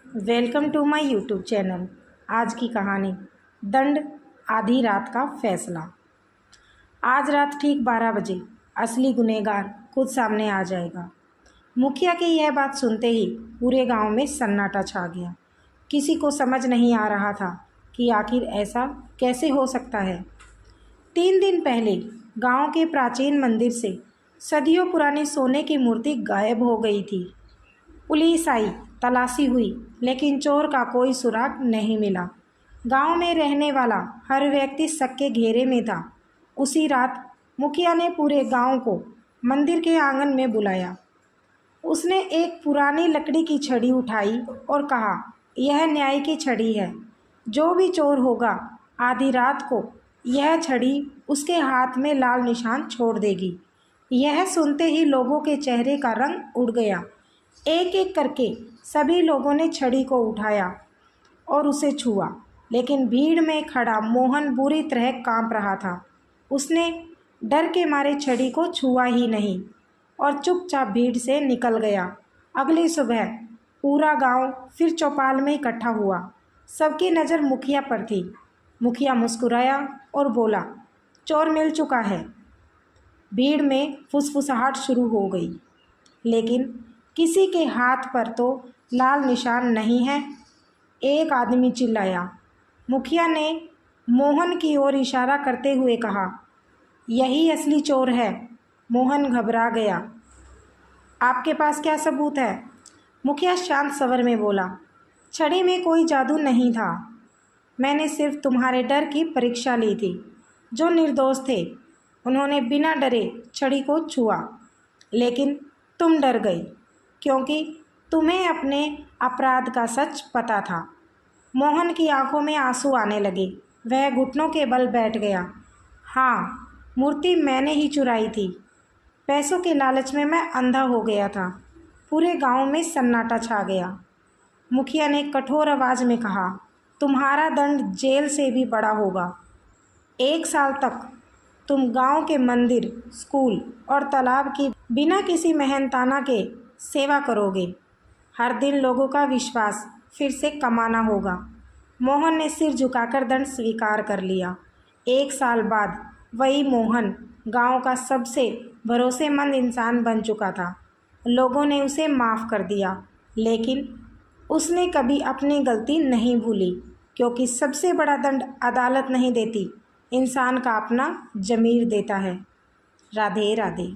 Welcome to my YouTube channel. आज की कहानी दंड आधी रात का फैसला। आज रात ठीक 12 बजे असली गुनहगार खुद सामने आ जाएगा। मुखिया की यह बात सुनते ही पूरे गांव में सन्नाटा छा गया। किसी को समझ नहीं आ रहा था कि आखिर ऐसा कैसे हो सकता है। 3 दिन पहले गांव के प्राचीन मंदिर से सदियों पुरानी सोने की मूर्ति गायब हो गई थी। पुलिस आई, तलाशी हुई, लेकिन चोर का कोई सुराग नहीं मिला। गांव में रहने वाला हर व्यक्ति शक के घेरे में था। उसी रात मुखिया ने पूरे गांव को मंदिर के आंगन में बुलाया। उसने एक पुरानी लकड़ी की छड़ी उठाई और कहा, यह न्याय की छड़ी है। जो भी चोर होगा आधी रात को यह छड़ी उसके हाथ में लाल निशान छोड़ देगी। यह सुनते ही लोगों के चेहरे का रंग उड़ गया। एक एक करके सभी लोगों ने छड़ी को उठाया और उसे छुआ, लेकिन भीड़ में खड़ा मोहन बुरी तरह कांप रहा था। उसने डर के मारे छड़ी को छुआ ही नहीं और चुपचाप भीड़ से निकल गया। अगली सुबह पूरा गांव फिर चौपाल में इकट्ठा हुआ। सबकी नज़र मुखिया पर थी। मुखिया मुस्कुराया और बोला, चोर मिल चुका है। भीड़ में फुसफुसाहट शुरू हो गई, लेकिन किसी के हाथ पर तो लाल निशान नहीं है। एक आदमी चिल्लाया। मुखिया ने मोहन की ओर इशारा करते हुए कहा, यही असली चोर है। मोहन घबरा गया। आपके पास क्या सबूत है? मुखिया शांत स्वर में बोला, छड़ी में कोई जादू नहीं था। मैंने सिर्फ तुम्हारे डर की परीक्षा ली थी। जो निर्दोष थे उन्होंने बिना डरे छड़ी को छुआ, लेकिन तुम डर गई क्योंकि तुम्हें अपने अपराध का सच पता था। मोहन की आंखों में आंसू आने लगे। वह घुटनों के बल बैठ गया। हाँ, मूर्ति मैंने ही चुराई थी। पैसों के लालच में मैं अंधा हो गया था। पूरे गांव में सन्नाटा छा गया। मुखिया ने कठोर आवाज़ में कहा, तुम्हारा दंड जेल से भी बड़ा होगा। 1 साल तक तुम गांव के मंदिर, स्कूल और तालाब की बिना किसी मेहनताना के सेवा करोगे। हर दिन लोगों का विश्वास फिर से कमाना होगा। मोहन ने सिर झुकाकर दंड स्वीकार कर लिया। 1 साल बाद वही मोहन गांव का सबसे भरोसेमंद इंसान बन चुका था। लोगों ने उसे माफ़ कर दिया, लेकिन उसने कभी अपनी गलती नहीं भूली, क्योंकि सबसे बड़ा दंड अदालत नहीं देती, इंसान का अपना ज़मीर देता है। राधे राधे।